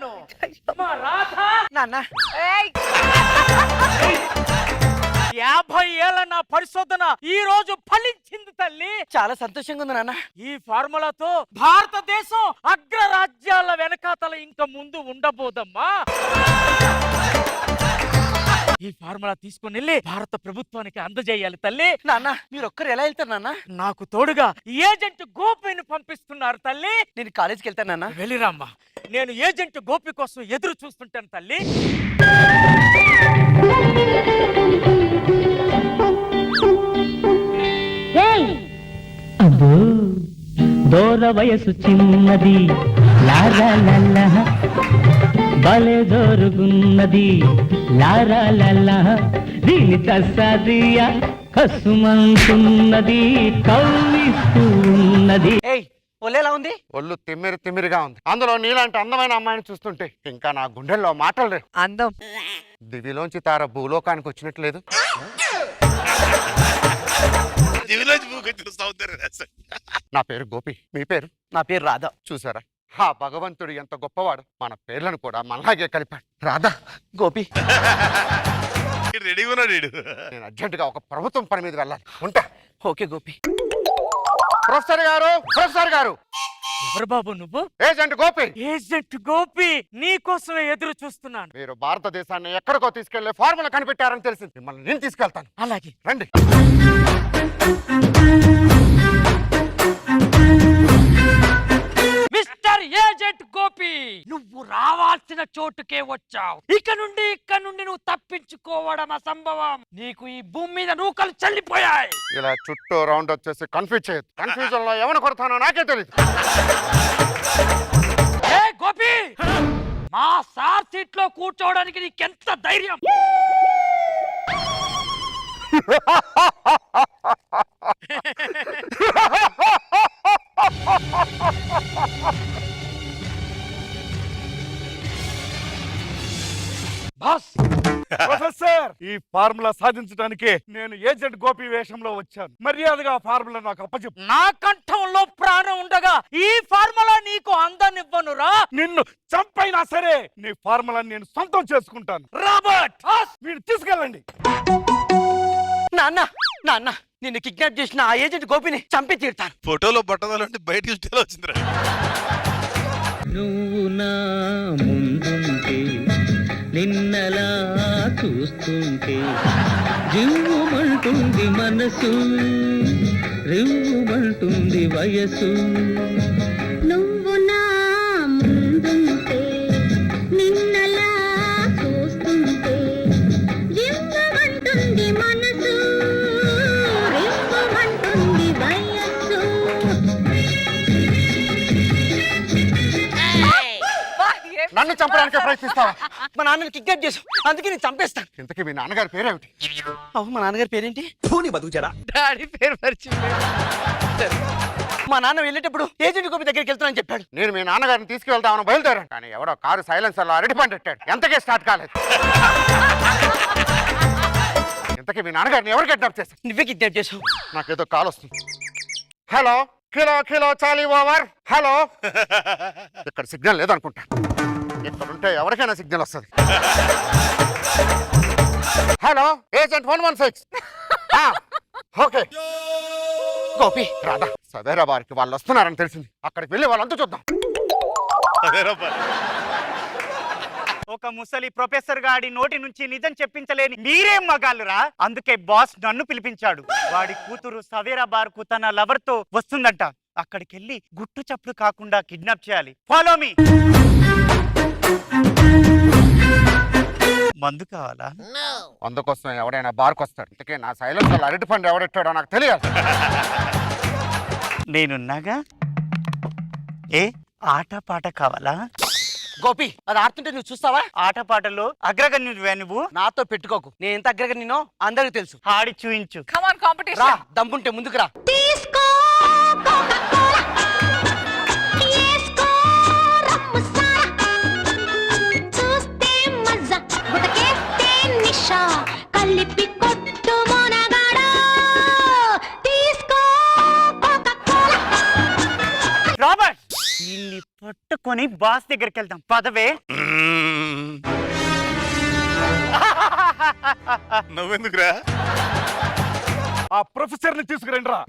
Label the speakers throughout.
Speaker 1: చేస్తున్నాను. మా రాధ
Speaker 2: నాన్న
Speaker 1: 50 ఏళ్ల నా పరిశోధన ఈ రోజు ఫలించింది తల్లి.
Speaker 2: చాలా సంతోషంగా ఉంది నాన్న.
Speaker 1: ఈ ఫార్ములాతో భారతదేశం అగ్రరాజ్యాల వెనకాతల ఇంకా ముందు ఉండబోదమ్మా. ఈ ఫార్ములా తీసుకుని వెళ్ళి భారత ప్రభుత్వానికి అందజేయాలి తల్లి.
Speaker 2: నాన్న మీరు ఒక్కరు ఎలా వెళ్తారు నాన్న?
Speaker 1: నాకు తోడుగా ఏజెంట్ గోపిని పంపిస్తున్నారు తల్లి.
Speaker 2: నేను కాలేజీకి వెళ్తాను నాన్న.
Speaker 1: వెళ్ళిరామ్మా. నేను ఏజెంట్ గోపి కోసం ఎదురు చూస్తుంటాను తల్లి.
Speaker 3: అబ్బో దూర వయసు చిన్నది లారా లల్లా భలే జోరుగున్నది లారా లల్లా దీని తస్సాదియా కసుమంటున్నది కవ్విస్తూ ఉన్నది.
Speaker 2: ఏయ్ ఒళ్ళు ఎలా ఉంది?
Speaker 4: ఒళ్ళు తిమ్మిరిగా ఉంది. అందులో నీలాంటి అందమైన అమ్మాయిని చూస్తుంటే ఇంకా నా గుండెల్లో మాటలు లేవు.
Speaker 2: అందం
Speaker 4: దివిలోంచి తార భూలోకానికి వచ్చినట్లేదు. నా పేరు గోపి. మీ పేరు?
Speaker 2: నా పేరు రాధా.
Speaker 4: చూసారా ఆ భగవంతుడు ఎంత గొప్పవాడు. మన పేర్లను కూడా మనలాగే కలిపాడు. రాధా
Speaker 2: గోపి
Speaker 5: రెడీగా ఉన్నాడు.
Speaker 4: నేను అర్జెంటుగా ఒక ప్రభుత్వం పని మీద వెళ్ళాలి. ఉంటా.
Speaker 2: ఓకే గోపి.
Speaker 4: ప్రొఫెసర్ గారు
Speaker 1: ఎవరు బాబు నువ్వు?
Speaker 4: ఏజెంట్ గోపి.
Speaker 1: ఏజెంట్ గోపి నీ కోసమే ఎదురు చూస్తున్నాను.
Speaker 4: మీరు భారతదేశాన్ని ఎక్కడికో తీసుకెళ్లే ఫార్ములా కనిపెట్టారని తెలిసింది. మిమ్మల్ని నేను తీసుకెళ్తాను.
Speaker 1: అలాగే
Speaker 4: రండి.
Speaker 1: మిస్టర్ ఏజెంట్ గోపి, నువ్వు రావాల్సిన చోటుకే వచ్చావు. ఇక నుండి నువ్వు తప్పించుకోవడం అసంభవం. నీకు ఈ భూమి మీద నూకలు చల్లిపోయాయి.
Speaker 4: ఇలా చుట్టూ రౌండ్ వచ్చేసి కన్ఫ్యూజ్ చేయొద్దు. కన్ఫ్యూజన్ లో ఎవరు కొడతానో నాకే తెలియదు.
Speaker 1: ఏ గోపి, మా సార్ సీట్ లో కూర్చోవడానికి నీకెంత ధైర్యం? బాస్,
Speaker 5: ప్రొఫెసర్ ఈ ఫార్ములా సాధించడానికి నేను ఏజెంట్ గోపి వేషంలో వచ్చాను. మర్యాదగా ఆ ఫార్ములా నాకు అప్పచెప్పు.
Speaker 1: నా కంఠంలో ప్రాణం ఉండగా ఈ ఫార్ములా నీకు అందనివ్వనురా.
Speaker 5: నిన్ను చంపైనా సరే నీ ఫార్ములాని నేను సొంతం చేసుకుంటాను.
Speaker 1: రాబర్ట్,
Speaker 5: మీరు తీసుకెళ్ళండి.
Speaker 2: నాన్న నిన్ను కిడ్నాప్ చేసిన ఆ ఏజెంట్ గోపిని చంపి తీరుతాను.
Speaker 5: ఫోటోలో బట్టలు బయటికి వచ్చిందిరా.
Speaker 3: నువ్వు నా ముందుంటే నిన్నలా చూస్తుంటే జివ్వుమంటుంది మనసు రివ్వుమంటుంది వయసు.
Speaker 6: నువ్వు నా ముందుంటే నిన్నలా చూస్తుంటే జివ్వుమంటుంది మనసు రివ్వుమంటుంది వయస్సు.
Speaker 4: నన్ను చంపడానికి ప్రయత్నిస్తావా?
Speaker 2: మా నాన్నని కిడ్నాప్ చేసావు, అందుకే నేను చంపేస్తాను.
Speaker 4: ఇంతకీ మీ నాన్నగారి పేరేమిటి?
Speaker 2: అవును, మా నాన్నగారి పేరేంటి?
Speaker 1: డాడీ పేరు మర్చిపోయాడు.
Speaker 2: మా నాన్న వెళ్ళేటప్పుడు ఏజెంట్ గోపి దగ్గరికి వెళ్తానని చెప్పాడు.
Speaker 4: నేను మీ నాన్నగారిని తీసుకువెళ్తామని బయలుదేరాను. కానీ ఎవడో కారు సైలెన్సర్ లో అరటిపండు పెట్టాడు. ఎంతకే స్టార్ట్ కాలేదు. ఇంతకీ మీ నాన్నగారిని ఎవరు కిడ్నాప్ చేశారు?
Speaker 2: నువ్వే కిడ్నాప్ చేసావు.
Speaker 4: నాకేదో కాల్ వస్తుంది. Hello, kilo charlie over. Hello. ఇక్కడ సిగ్నల్ లేదనుకుంటా. ఇక్కడ ఉంటే ఎవరికైనా సిగ్నల్ వస్తుంది. Hello, agent 116. Okay
Speaker 2: Gopi,
Speaker 4: Radha, Savera బార్కి వాళ్ళు వస్తున్నారని తెలిసింది. అక్కడికి వెళ్ళి వాళ్ళంతా చూద్దాం.
Speaker 1: ఒక ముసలి ప్రొఫెసర్ గాడి నోటి నుంచి నిజం చెప్పించలేని మీరేం మగాళ్ళురా. అందుకే బాస్ నన్ను పిలిపించాడు. వాడి కూతురు సవేరా బార్కు తన లవర్ తో వస్తుందంట. అక్కడికి వెళ్ళి గుట్టు చప్పుడు కాకుండా కిడ్నాప్ చేయాలి. Follow me. మందు కావాలా?
Speaker 4: అందుకోసం ఎవడైనా బార్కు వస్తాడు. ఇంతకే నా సైలెన్సర్ లో అరటిపండు ఎవడెట్టాడో నాకు తెలియాలి.
Speaker 1: నేనున్నాగా. ఏ ఆట పాట కావాలా?
Speaker 2: గోపి అది ఆడుతుంటే నువ్వు చూస్తావా?
Speaker 1: ఆటపాటలో అగ్రగణ్యుడివే నువ్వు.
Speaker 2: నాతో పెట్టుకోకు. నేను ఎంత అగ్రగణ్యనో అందరికి తెలుసు.
Speaker 1: ఆడి చూయించు.
Speaker 2: రా, దమ్ముంటే ముందుకు రా.
Speaker 6: తీసుకో కోకా-కోలా, తీసుకో రమ్ము సారా, చూస్తే మజా, గుటకేస్తే నిషా, కలిపి కొట్టు మొనగాడా, తీసుకో కోకా-కోలా.
Speaker 1: రాబర్ట్, ఇన్ని పట్టుకు తీసుకొని బాస్ దగ్గరికి వెళ్దాం పదవే.
Speaker 7: నువ్వెందుకురా?
Speaker 5: ఆ ప్రొఫెసర్ ని తీసుకురండి రా.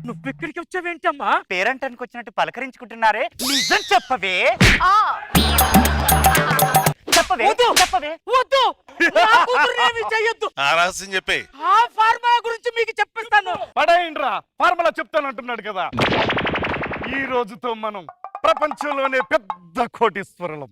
Speaker 1: నువ్వెక్కడికి వచ్చావేంటమ్మా? పేరంటానికి వచ్చినట్టు పలకరించుకుంటున్నారే, నిజం చెప్పవే. చెప్పవే చెప్పవే.
Speaker 2: వద్దు, నా కూతురునేమీ చెయ్యొద్దు.
Speaker 7: ఆ రహస్యం చెప్పే.
Speaker 2: ఆ ఫార్ములా గురించి మీకు చెప్పిస్తాను.
Speaker 5: పడేయండి రా, ఫార్ములా చెప్తానంటున్నాడు కదా. ఈ రోజుతో మనం ప్రపంచంలోనే పెద్ద కోటీశ్వరులం.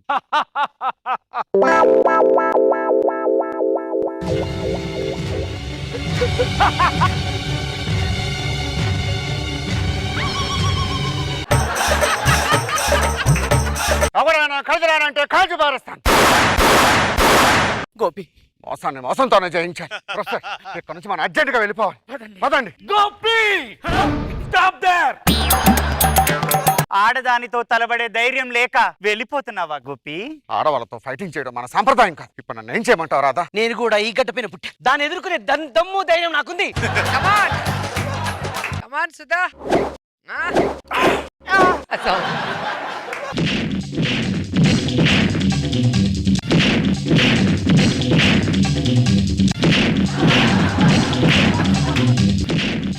Speaker 4: ఎవరైనా కదిరానంటే కాల్చి పారేస్తాను.
Speaker 2: గోపి,
Speaker 4: మోసాన్ని మోసంతోనే జయించాలి. ప్రొఫెసర్, ఇక్కడ నుంచి మనం అర్జెంట్ గా వెళ్ళిపోవాలి. పదండి.
Speaker 5: Gopi, stop there.
Speaker 1: ఆడదానితో తలబడే ధైర్యం లేక వెళ్ళిపోతున్నావా గోపి?
Speaker 4: ఆడవాళ్ళతో ఫైటింగ్ చేయడం మన సంప్రదాయం కాదు. ఇప్పుడు నన్ను ఏం చేయమంటావు రాధా?
Speaker 2: నేను కూడా ఈ గడ్డ పైన పుట్టా. దాన్ని ఎదుర్కొనే దమ్ము ధైర్యం నాకుంది.
Speaker 8: Come on Sudha.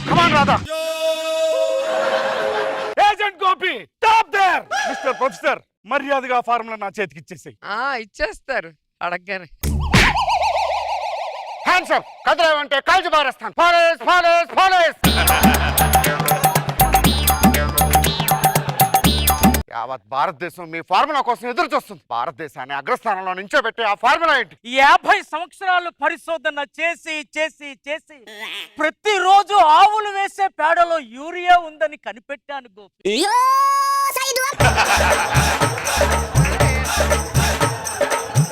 Speaker 4: Come on Radha.
Speaker 5: Agent Gopi, stop there. Mister professor, మర్యాదగా ఫార్ములా నా చేతికి ఇచ్చేసేయ్.
Speaker 8: ఇచ్చేస్తారు అడగగానే.
Speaker 4: Hands up. కదిరావంటే కాల్చి పారేస్తాను. Police police police. యావత్ భారతదేశం మీ ఫార్ములా కోసం ఎదురు చూస్తుంది. భారతదేశాన్ని అగ్రస్థానంలో నించోబెట్టే ఆ ఫార్ములా ఏంటి?
Speaker 2: 50 సంవత్సరాలు పరిశోధన చేసి చేసి చేసి ప్రతిరోజు ఆవులు వేసే పేడలో యూరియా ఉందని కనిపెట్టాను గోపి.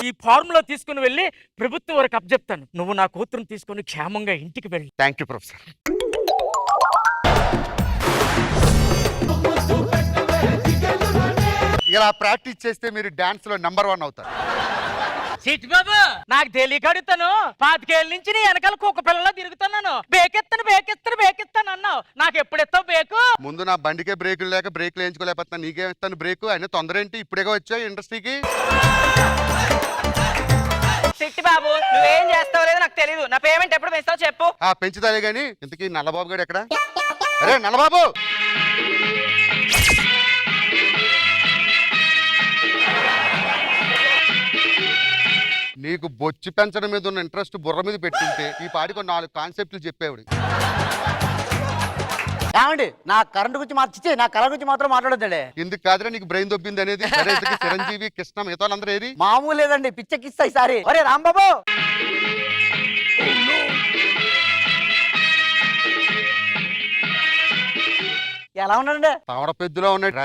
Speaker 2: ఈ ఫార్ములా తీసుకుని వెళ్ళి ప్రభుత్వం వరకు అప్పచెప్తాను. నువ్వు నా కూతురుని తీసుకుని క్షేమంగా ఇంటికి వెళ్ళి.
Speaker 4: Thank you professor. ఇలా ప్రాక్టీస్ చేస్తే మీరు డాన్స్ లో నంబర్ 1 అవుతారు.
Speaker 2: సీట్ బాబు, నాకు తెలియకడుతాను. 25 ఏళ్ళ నుంచి నీ వెనకాల కుక్క పిల్లలా తిరుగుతున్నాను. బేకెత్తాను అన్నావు. నాకు ఎప్పుడెత్తావు బేకు?
Speaker 4: ముందు నా బండికే బ్రేకులు లేక బ్రేకులు వేయించుకోలేకపోతున్నా. నీకేం ఇస్తాను బ్రేకు? అయినా తొందర ఏంటి? ఇప్పుడేగా వచ్చా ఇండస్ట్రీకి.
Speaker 2: సిట్టి బాబు, నువ్వేం చేస్తావు లేదో నాకు తెలీదు. నా పేమెంట్ ఎప్పుడు పెంచుతావు చెప్పు.
Speaker 4: పెంచుతాలే గాని ఇంతకీ నల్లబాబు గారు ఎక్కడ? అరే నల్లబాబు, నీకు బొచ్చి పెంచడం మీద ఉన్న ఇంట్రెస్ట్ బుర్ర మీద పెట్టుంటే ఈ పాటికి 4 కాన్సెప్ట్లు చెప్పేవాడు.
Speaker 2: ఏమండి, నా కరెంట్ గురించి మార్చితే నా కళ గురించి మాత్రం మాట్లాడొద్దండి.
Speaker 4: ఎందుకు కాదురా నీకు బ్రెయిన్ దొబ్బింది అనేది? సరే ఇంతకీ చిరంజీవి, కృష్ణ, మిగతా వాళ్ళందరూ ఏది?
Speaker 2: మామూలు లేదండి, పిచ్చెక్కిస్తా ఈసారి. ఒరే రాంబాబు, ఎలా ఉన్నాడండి?
Speaker 4: తామర పెద్దులో ఉన్నాడు.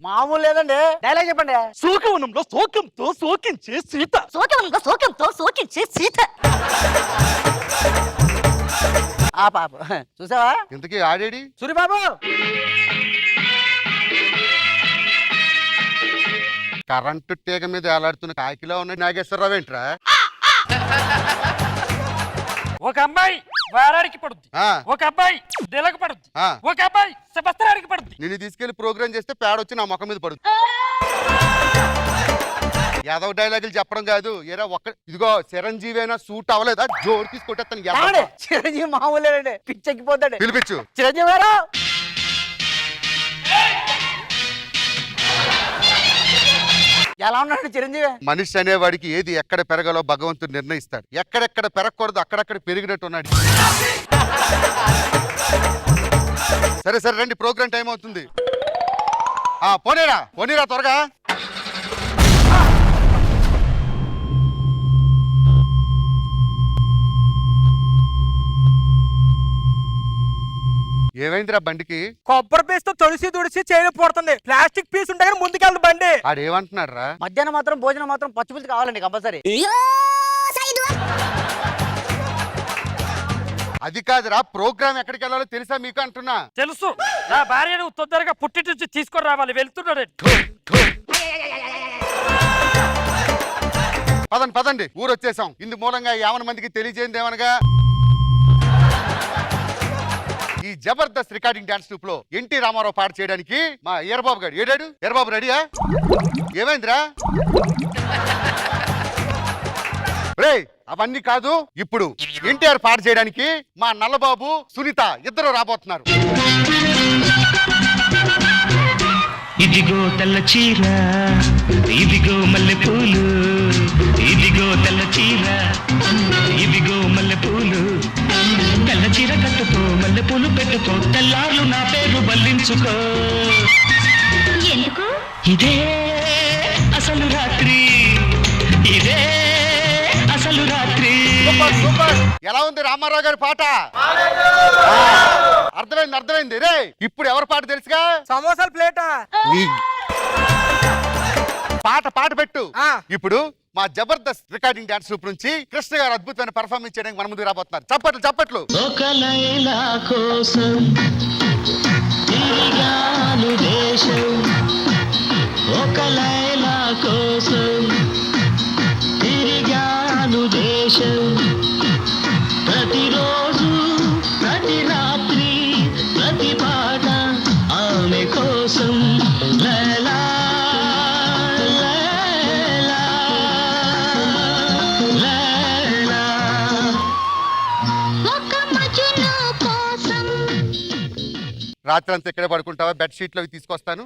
Speaker 2: మామూలు లేదండి, డైలాగ్ చెప్పండి.
Speaker 5: శోకవనంలో శోకంతో శోకించే సీత.
Speaker 6: శోకంతో శోకించే సీత.
Speaker 2: ఆ పాప చూసావా?
Speaker 4: ఇంతకీ ఆడేడి?
Speaker 2: సూరిబాబు,
Speaker 4: కరెంటు తీగ మీద ఏలాడుతున్న కాకిలో ఉన్న నాగేశ్వరరావు ఏంట్రా?
Speaker 2: ఒక అమ్మాయి వారానికి పడుద్ది,
Speaker 4: ఆ,
Speaker 2: ఒక అబ్బాయి నెలకు పడుద్ది,
Speaker 4: ఆ.
Speaker 2: ఒక అబ్బాయి సంవత్సరానికి పడుద్ది.
Speaker 4: నిన్ను తీసుకెళ్లి ప్రోగ్రామ్ చేస్తే పేడ వచ్చి నా ముఖం మీద పడుతుంది. యాదవ్ డైలాగులు చెప్పడం కాదు. ఏరా ఒక్క ఇదిగో చిరంజీవి అయినా సూట్ అవ్వలేదా? జోరు తీసుకొట్టేస్తాను.
Speaker 2: ఏమండి? చిరంజీవి మామూలు లేదండి, పిచ్చెక్కిపోతాడు.
Speaker 4: పిలిపించు.
Speaker 2: చిరంజీవి గారు, ఎలా ఉన్నాడు చిరంజీవి?
Speaker 4: మనిషి అనేవాడికి ఏది ఎక్కడ పెరగాలో భగవంతుడు నిర్ణయిస్తాడు. ఎక్కడెక్కడ పెరగకూడదు అక్కడక్కడ పెరిగినట్టు ఉన్నాడు. సరే సరే రండి, ప్రోగ్రామ్ టైం అవుతుంది. పోనీరా త్వరగా. ఏమైందిరా బండికి?
Speaker 2: కొబ్బరి పీస్ తో తొడిసి తుడిసి చేయడం పడుతుంది. ప్లాస్టిక్ పీస్ ఉంటే కానీ ముందుకెళ్ళదు బండి.
Speaker 4: ఆడేమంటున్నాడు రా?
Speaker 2: మధ్యాహ్నం మాత్రం భోజనం మాత్రం పచ్చిపులుసు కావాలండి కంపల్సరీ.
Speaker 4: అది కాదురా, ప్రోగ్రామ్ ఎక్కడికి వెళ్ళాలో తెలుసా మీకు అంటున్నా?
Speaker 2: తెలుసు, నా భార్యను తొందరగా పుట్టి నుంచి తీసుకొని రావాలి. వెళ్తున్నాడు.
Speaker 4: పదండి ఊరు వచ్చేసాం. ఇందు మూలంగా 50 మందికి తెలియజేయండి ఏమనగా ఈ జబర్దస్త్ రికార్డింగ్ డాన్స్ ట్రూప్ లో ఎన్టీ రామారావు పాట చేయడానికి మా ఎర్రబాబు గారు ఏడాడు. ఎర్రబాబు రెడీయా? ఏమైందిరా? రేయ్ అవన్నీ కాదు, ఇప్పుడు ఎన్టీఆర్ పాట చేయడానికి మా నల్లబాబు సునీత ఇద్దరు రాబోతున్నారు.
Speaker 3: ఇదిగో తెల్ల చీర, ఇదిగో మల్లె పూలు, ఇదిగో తెల్ల చీర, ఇదిగో మల్లె పూలు. తెల్ల చీర కట్టుకో, మల్లె పూలు పెట్టుకో, తెల్లార్లు నా పేరు బల్లించుకో.
Speaker 6: ఎందుకు?
Speaker 3: ఇదే అసలు రాత్రి, ఇదే అసలు రాత్రి.
Speaker 4: Super super. ఎలా ఉంది రామారావు గారి పాట? అర్థమైంది అర్థమైంది. రే ఇప్పుడు ఎవరి పాట తెలుసుగా?
Speaker 2: సమోసాల ప్లేటా?
Speaker 4: పాట పాట పెట్టు. ఇప్పుడు మా జబర్దస్త్ రికార్డింగ్ డాన్స్ గ్రూప్ నుంచి కృష్ణ గారు అద్భుతమైన పర్ఫార్మెన్స్ చేయడానికి మన ముందుకు రాబోతున్నారు. చప్పట్లు చప్పట్లు.
Speaker 3: ఒక లైలా కోసం తిరిగాను దేశం, ఒక లైలా కోసం తిరిగాను దేశం. ప్రతిరోజు ప్రతి రాత్రి ప్రతి పాట ఆమె కోసం. లైలా లైలా లైలా.
Speaker 6: ఒక మజును కోసం.
Speaker 4: రాత్రి అంతా ఇక్కడే పడుకుంటావా? బెడ్ షీట్లు అవి తీసుకొస్తాను.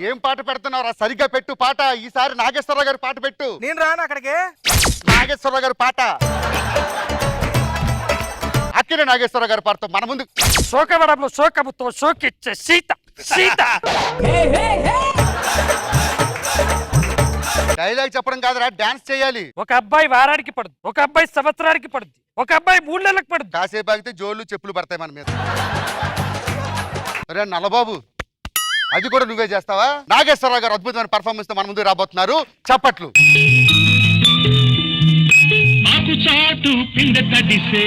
Speaker 4: ఏం పాట పెడుతున్నావు? సరిగ్గా పెట్టు పాట. ఈసారి నాగేశ్వరరావు గారి పాట పెట్టు.
Speaker 2: నేను రాను అక్కడికి.
Speaker 4: నాగేశ్వరరావు గారి పాట. అక్కినే నాగేశ్వరరావు గారి పాటతో మన ముందు.
Speaker 2: శోకవడంలో శోకముతో శోకిచ్చే సీత సీత.
Speaker 4: డైలాగ్ చెప్పడం కాదురా, డాన్స్ చేయాలి.
Speaker 2: ఒక అబ్బాయి వారానికి పడుద్ది, ఒక అబ్బాయి సంవత్సరానికి పడుద్ది, ఒక అబ్బాయి 3 నెలలకు పడుద్ది.
Speaker 4: కాసేపు ఆగితే జోళ్ళు చెప్పులు పడతాయి మన మీద. అరే నల్లబాబు, అది కూడా నువ్వే చేస్తావా? నాగేశ్వరరావు గారు అద్భుతమైన పర్ఫార్మెన్స్ తో మన ముందు రాబోతున్నారు. చప్పట్లు.
Speaker 3: ఆకు చాటు పిండ తడిసే,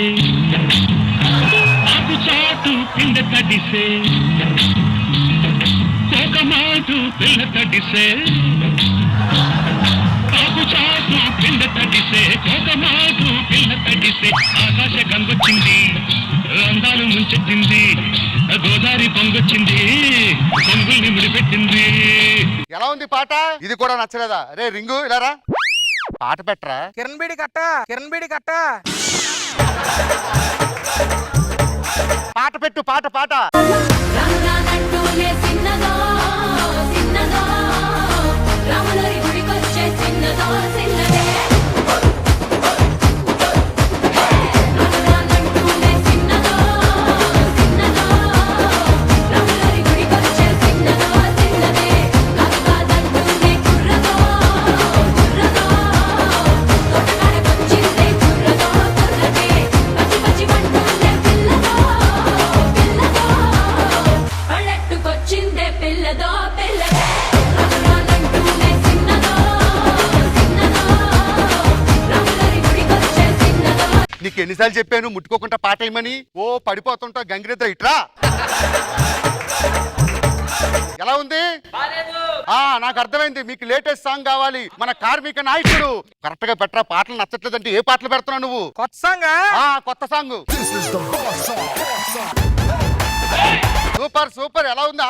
Speaker 3: ఆకు చాటు పిండ తడిసే, ఒక మాటు పిల్ల తడిసే, ఆకు చాటు పిండ తడిసే, ఒక మాటు పిల్ల తడిసే. ఆకాశ గంగొచ్చింది, రంగాలు ముంచెత్తింది, గోదావరి పొంగొచ్చింది, పొంగుల్ని ముడిపెట్టింది.
Speaker 4: ఎలా ఉంది పాట? ఇది కూడా నచ్చలేదా? రే రింగు ఇలా రా, పాట పెట్టరా.
Speaker 2: కిరణ్ బీడి కట్ట, కిరణ్ బీడి కట్ట.
Speaker 4: పాట పెట్టు పాట పాట.
Speaker 6: రంగానంటూనే చిన్నదో చిన్నదో, రాములరి గుడికొచ్చే చిన్నదో చిన్నదే. రంగానంటూనే చిన్నదో చిన్నదో, రాములరి గుడికొచ్చే చిన్నదో చిన్నదే. కాదంటూనే కుర్రదో కుర్రదో, తోటకాడకొచ్చిందే కుర్రదో కుర్రదే. పచ్చి పచ్చి మంటూనే పిల్లదో పిల్లదో, పల్లెట్టుకొచ్చిందే పిల్లదో పిల్లదే. రంగానంటూనే చిన్నదో చిన్నదో, రాములరి గుడికొచ్చే చిన్నదో.
Speaker 4: నీకు ఎన్నిసార్లు చెప్పాను ముట్టుకోకుండా పాట వేయమని? ఓ పడిపోతుంటా గంగిరెద్ర ఇట్రా. ఎలా ఉంది? నాకు అర్థమైంది, మీకు లేటెస్ట్ సాంగ్ కావాలి. మన కార్మిక నాయకుడు కరెక్ట్ గా పెట్టరా. పాటలు నచ్చట్లేదంటే ఏ పాటలు పెడుతున్నావు నువ్వు?
Speaker 2: కొత్త సాంగ్.
Speaker 4: కొత్త సాంగ్. Super super. ఎలా ఉంది?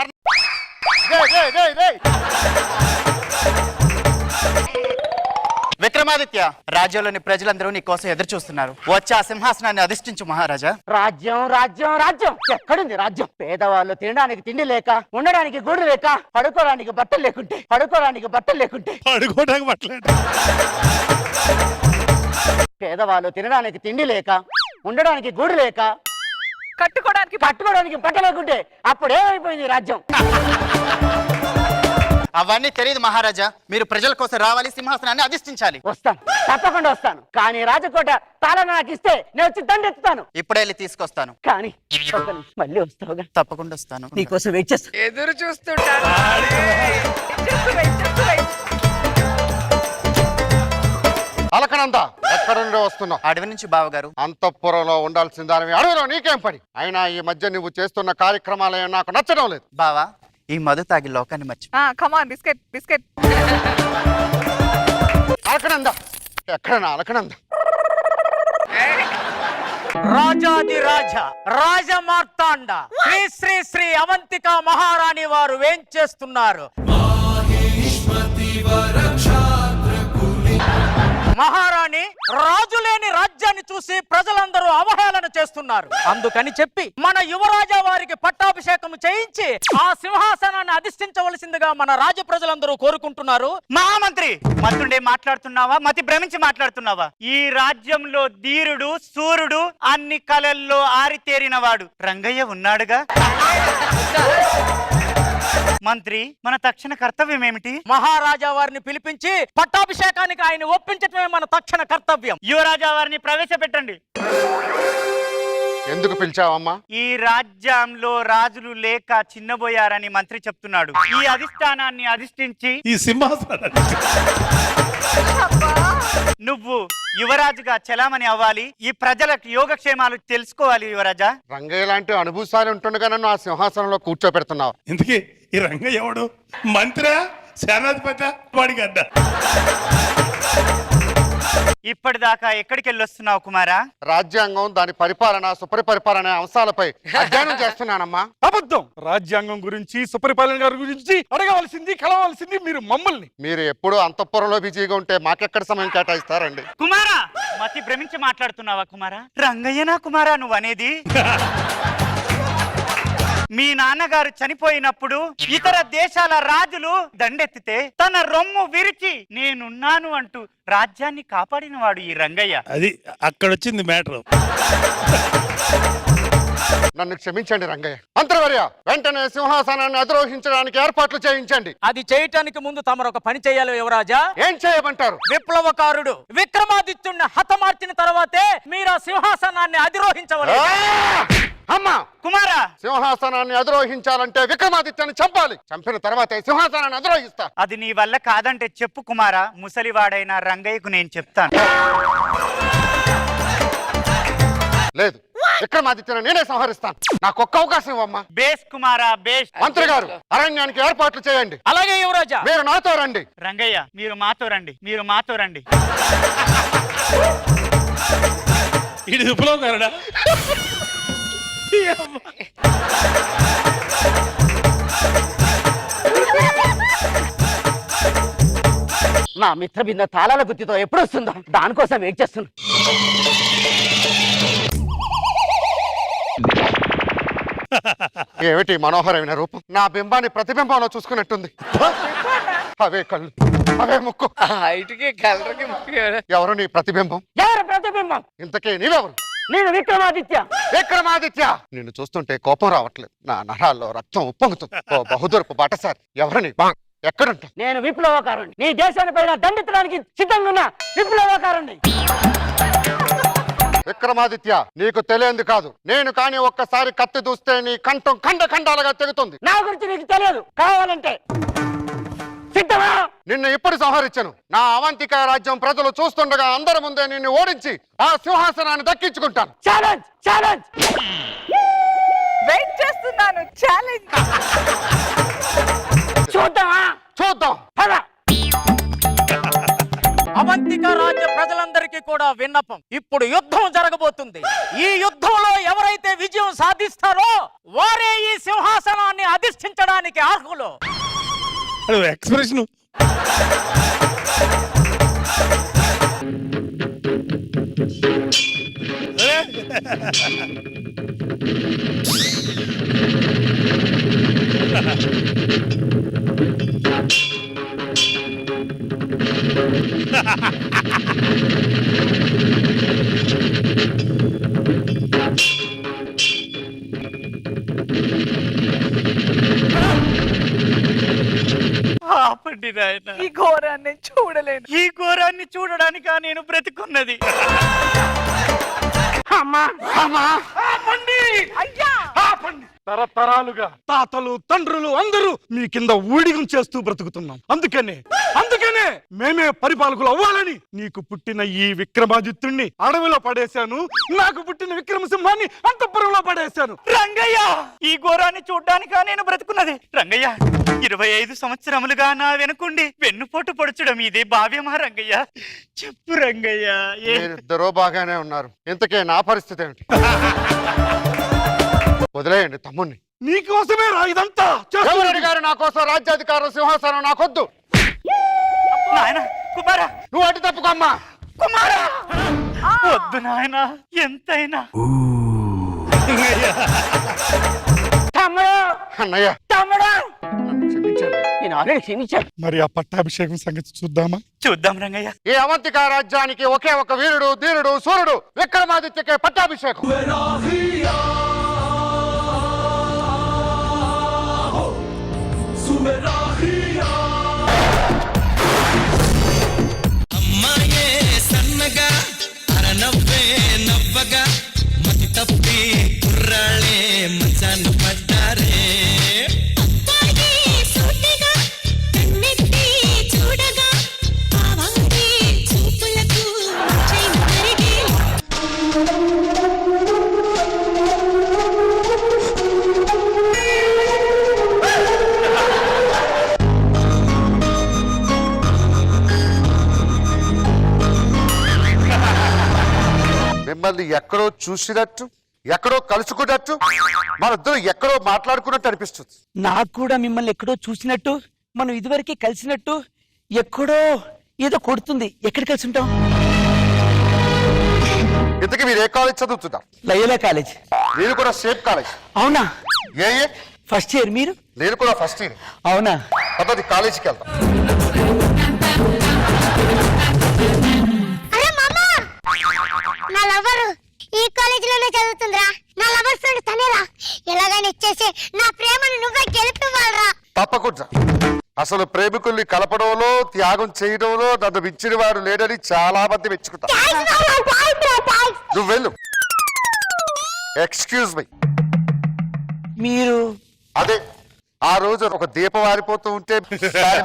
Speaker 1: విక్రమాదిత్య, రాజ్యంలోని ప్రజలందరూ నీ కోసం ఎదురు చూస్తున్నారు. వచ్చి ఆ సింహాసనాన్ని అధిష్ఠించు మహారాజా.
Speaker 9: రాజ్యం రాజ్యం రాజ్యం ఎక్కడుంది రాజ్యం? పేదవాళ్ళు తినడానికి తిండి లేక, ఉండడానికి గూడు లేక, పడుకోవడానికి బట్టలు లేకుంటే, పడుకోవడానికి బట్టలు లేకుంటే,
Speaker 7: పడుకోవడానికి పట్టలేదు.
Speaker 9: పేదవాళ్ళు తినడానికి తిండి లేక, ఉండడానికి గూడు లేక,
Speaker 2: కట్టుకోవడానికి
Speaker 9: బట్ట లేకుంటే అప్పుడు ఏమైపోయింది రాజ్యం?
Speaker 1: అవన్నీ తెలియదు మహారాజా. మీరు ప్రజల కోసం రావాలి, సింహాసనాన్ని అధిష్ఠించాలి.
Speaker 9: వస్తాను, తప్పకుండా వస్తాను. కానీ రాజకోట తాళం నాకు ఇస్తే నేను వచ్చి దండెత్తుతాను.
Speaker 1: ఇప్పుడే వెళ్ళి తీసుకొస్తాను.
Speaker 9: కానీ ఒక్క నిమిషం, మళ్ళీ వస్తావుగా?
Speaker 1: తప్పకుండా వస్తాను.
Speaker 9: నీకోసం వెయిట్ చేస్తాను.
Speaker 8: ఎదురు చూస్తుంటాను.
Speaker 4: అలకనంద ఎక్కడ నుండి వస్తున్నావు?
Speaker 1: అడవి నుంచి బావగారు.
Speaker 4: అంతఃపురంలో ఉండాల్సిన దానివి అడవిలో నీకేం పని? అయినా ఈ మధ్య నువ్వు చేస్తున్న కార్యక్రమాలు నాకు నచ్చడం లేదు.
Speaker 1: బావా, ఈ మధు తాగి లోకాన్ని మర్చి.
Speaker 8: కమాన్ బిస్కెట్ బిస్కెట్.
Speaker 4: అలకనంద ఎక్కడ? అలకనంద
Speaker 2: రాజాది రాజ రాజమార్తాండ శ్రీ శ్రీ శ్రీ అవంతిక మహారాణి వారు వేంచేస్తున్నారు. మహారాణి రాజు లేని రాజ్యాన్ని చూసి ప్రజలందరూ అవహేళన చేస్తున్నారు. అందుకని చెప్పి మన యువరాజా వారికి పట్టాభిషేకం చేయించి ఆ సింహాసనాన్ని అధిష్ఠించవలసిందిగా మన రాజ ప్రజలందరూ కోరుకుంటున్నారు.
Speaker 1: మహామంత్రి మతుండే మాట్లాడుతున్నావా, మతి భ్రమించి మాట్లాడుతున్నావా? ఈ రాజ్యంలో ధీరుడు సూర్యుడు అన్ని కళల్లో ఆరితేరినవాడు రంగయ్య ఉన్నాడుగా. మంత్రి, మన తక్షణ కర్తవ్యం ఏమిటి?
Speaker 2: మహారాజా వారిని పిలిపించి పట్టాభిషేకానికి ఆయన ఒప్పించటమే మన తక్షణ కర్తవ్యం.
Speaker 1: యువరాజా వారిని ప్రవేశపెట్టండి.
Speaker 4: ఎందుకు పిలిచావమ్మా?
Speaker 1: ఈ రాజ్యంలో రాజులు లేక చిన్నబోయారని మంత్రి చెప్తున్నాడు. ఈ అధిష్టానాన్ని అధిష్ఠించి
Speaker 7: ఈ సింహాసనం
Speaker 1: నువ్వు యువరాజుగా చలామణి అవ్వాలి. ఈ ప్రజలకు యోగక్షేమాలు తెలుసుకోవాలి. యువరాజా,
Speaker 4: రంగయ్య లాంటి అనుభూసారి ఉంటుండగా నన్ను ఆ సింహాసనంలో కూర్చోపెడుతున్నావు.
Speaker 7: ఇంతకీ ఈ రంగయ్య ఎవడు? మంత్రా, సేనాధిపతి, వాడికి అడ్డ.
Speaker 1: ఇప్పటిదాకా ఎక్కడికి వెళ్ళొస్తున్నావు కుమారా?
Speaker 4: రాజ్యాంగం, దాని పరిపాలన, సుపరిపాలన అంశాలపై అధ్యయనం చేస్తున్నానమ్మా.
Speaker 5: అబద్ధం. రాజ్యాంగం గురించి, సుపరిపాలన గారి గురించి అడగవలసింది, కలవలసింది మీరు మమ్మల్ని.
Speaker 4: మీరు ఎప్పుడు అంతఃపురంలో బిజీగా ఉంటే మాకెక్కడ సమయం కేటాయిస్తారండి?
Speaker 1: కుమారా, మతి భ్రమించి మాట్లాడుతున్నావా కుమారా? రంగయ్యనా కుమారా నువ్వు అనేది? మీ నాన్నగారు చనిపోయినప్పుడు ఇతర దేశాల రాజులు దండెత్తితే తన రొమ్ము విరిచి నేనున్నాను అంటూ రాజ్యాన్ని కాపాడినవాడు ఈ రంగయ్య.
Speaker 7: అది అక్కడ వచ్చింది మ్యాటర్.
Speaker 4: నన్ను క్షమించండి రంగయ్య. మంత్రివర్య, వెంటనే సింహాసనాన్ని అధిరోహించడానికి ఏర్పాట్లు చేయించండి.
Speaker 2: అది చేయటానికి ముందు తమరు ఒక పని చేయాలి యువరాజా.
Speaker 4: ఏం చేయమంటారు?
Speaker 2: విప్లవకారుడు విక్రమాదిత్యుడిని హతమార్చిన తర్వాతే మీరు ఆ సింహాసనాన్ని అధిరోహించవలేదు.
Speaker 4: అమ్మా
Speaker 1: కుమారా,
Speaker 4: సింహాసనాన్ని అధిరోహించాలంటే విక్రమాదిత్యాన్ని చంపాలి. చంపిన తర్వాతే సింహాసనాన్ని అధిరోహిస్తా.
Speaker 1: అది నీ వల్ల కాదంటే చెప్పు కుమారా. ముసలివాడైన రంగయ్యకు నేను చెప్తాను.
Speaker 4: లేదు, విక్రమాదిత్యను నేనే సంహరిస్తాను. నాకు ఒక్క అవకాశం ఇవ్వమ్మా.
Speaker 1: బేస్ కుమారా, బేస్.
Speaker 4: మంత్రి గారు, అరణ్యానికి ఏర్పాట్లు చేయండి.
Speaker 2: అలాగే యువరాజా.
Speaker 4: మీరు నాతో రండి.
Speaker 1: రంగయ్య, మీరు మాతో రండి, మీరు మాతో రండి.
Speaker 7: ఇది విప్లవకారుడా?
Speaker 9: నా మిత్రబింద తాళాల గుత్తితో ఎప్పుడు వస్తుందో దానికోసం వెయిట్ చేస్తున్నా.
Speaker 4: ఏమిటి మనోహరమైన రూపం? నా బింబాన్ని ప్రతిబింబంలో చూసుకున్నట్టుంది. అవే కళ్ళు, అవే ముక్కు. ఎవరు నీ ప్రతిబింబం?
Speaker 9: ఎవరు ప్రతిబింబం?
Speaker 4: ఇంతకీ నీవెవరు?
Speaker 9: నేను విక్రమాదిత్య.
Speaker 4: విక్రమాదిత్య, నిన్ను చూస్తుంటే కోపం రావట్లేదు. నా నరాల్లో రక్తం ఉప్పొంగుతుంది. ఓ బహుదూరపు బాటసారి, ఎవరిని ఎక్కడుంటా?
Speaker 9: నేను విప్లవకారుణ్ణి. నీ దేశాన్ని పైన దండెత్తడానికి సిద్ధంగా ఉన్న విప్లవకారుణ్ణి.
Speaker 4: విక్రమాదిత్య, నీకు తెలియంది కాదు. నేను కానీ ఒక్కసారి కత్తి దూస్తే నీ కంఠం ఖండాలుగా తెగుతుంది.
Speaker 9: నా గురించి నీకు తెలియదు. కావాలంటే సిద్ధమా?
Speaker 4: నిన్ను ఇప్పుడు సంహరించను. నా అవంతిక రాజ్యం ప్రజలు చూస్తుండగా అందరి ముందే నిన్ను ఓడించి ఆ సింహాసనాన్ని దక్కించుకుంటాను.
Speaker 9: Challenge, challenge.
Speaker 8: వెయిట్ చేస్తున్నాను. ఛాలెంజ్.
Speaker 9: చూద్దామా?
Speaker 4: చూద్దాం.
Speaker 9: పద.
Speaker 2: అవంతిక రాజ్య ప్రజలందరికీ కూడా విన్నపం. ఇప్పుడు యుద్ధం జరగబోతుంది. ఈ యుద్ధంలో ఎవరైతే విజయం సాధిస్తారో వారే ఈ సింహాసనాన్ని అధిష్ఠించడానికి అర్హులు.
Speaker 7: ఎక్స్ప్రెషన్
Speaker 1: ఆపండి నాయన.
Speaker 8: ఈ ఘోరాన్ని చూడలేను.
Speaker 1: ఈ ఘోరాన్ని చూడడానికా నేను బ్రతికున్నది?
Speaker 9: అమ్మా,
Speaker 4: అమ్మా,
Speaker 8: అయ్యా,
Speaker 5: ఆపండి. తరతరాలుగా తాతలు తండ్రులు అందరూ మీ కింద ఊడిగం చేస్తూ బ్రతుకుతున్నాం. అందుకనే మేమే పరిపాలకులు అవ్వాలని నీకు పుట్టిన ఈ విక్రమాదిత్యుణ్ణి అడవిలో పడేశాను. నాకు పుట్టిన విక్రమసింహాన్ని అంతఃపురంలో పడేశాను.
Speaker 1: రంగయ్య, ఈ ఘోరాన్ని చూడ్డానికా నేను బ్రతుకున్నది? రంగయ్య, 25 సంవత్సరములుగా నా వెనుకుండి వెన్నుపోటు పొడుచడం ఇదే భావ్యమా రంగయ్య? చెప్పు రంగయ్య.
Speaker 4: మీరిద్దరూ బాగానే ఉన్నారు. ఇంతకే నా పరిస్థితి ఏమిటి? వదిలేయండి తమ్ముణ్ణి.
Speaker 5: నీకోసమే రా ఇదంతా
Speaker 4: ఎవరు అడిగారు నా కోసం రాజ్యాధికారం సింహాసనం నాకొద్దు.
Speaker 1: నాయన కుమారా,
Speaker 4: నువ్వు అటు తప్పుకోమ్మా.
Speaker 1: కుమారా వద్దు నాయన, ఎంతైనా.
Speaker 9: తమ్ముడు
Speaker 4: అన్నయ్య
Speaker 9: తమ్ముడు
Speaker 4: నన్ను క్షమించండి.
Speaker 9: నేను ఆల్రెడీ క్షమించాను.
Speaker 5: మరి ఆ పట్టాభిషేకం సంగతి చూద్దామా?
Speaker 1: చూద్దాం రంగయ్య.
Speaker 4: ఈ అవంతిక రాజ్యానికి ఒకే ఒక వీరుడు, ధీరుడు, సూర్యుడు విక్రమాదిత్యకే పట్టాభిషేకం.
Speaker 3: అమ్మాయే సన్నగా అరనవ్వే నవ్వగా మతి తప్పి కుర్రాళ్ళే మచాను పడ్డారే.
Speaker 4: మిమ్మల్ని ఎక్కడో చూసినట్టు, ఎక్కడో కలుసుకున్నట్టు, మనిద్దరం ఎక్కడో మాట్లాడుకున్నట్టు అనిపిస్తుంది.
Speaker 9: నాకు కూడా మిమ్మల్ని ఎక్కడో చూసినట్టు, మనం ఇదివరకే కలిసినట్టు, ఎక్కడో ఏదో కొడుతుంది. ఎక్కడ కలిసి ఉంటాం?
Speaker 4: ఇంతకీ మీరు ఏ కాలేజ్ చదువుతున్నారు?
Speaker 9: Loyola college.
Speaker 4: నేను కూడా సేమ్ కాలేజ్.
Speaker 9: అవునా?
Speaker 4: ఏ
Speaker 9: ఫస్ట్ ఇయర్. మీరు?
Speaker 4: నేను కూడా ఫస్ట్ ఇయర్.
Speaker 9: అవునా?
Speaker 4: పద్ధతి కాలేజీకి వెళ్తాం.
Speaker 10: నా లవర్ ఈ కాలేజీలోనే చదువుతుందిరా. నా లవర్ ఫ్రెండ్ తనేరా. ఎలాగైనా ఇచ్చేసి నా ప్రేమను నువ్వే గెలుపువాలరా.
Speaker 4: తప్పకుండా. అసలు ప్రేమికుల్ని కలపడంలో, త్యాగం చేయడంలో నన్ను మించిన వాడు లేడని చాలా మంది మెచ్చుకుంటారు. నువ్వు వెళ్ళు. Excuse me.
Speaker 9: మీరు?
Speaker 4: అదే ఆ రోజు ఒక దీపం ఆరిపోతూ ఉంటే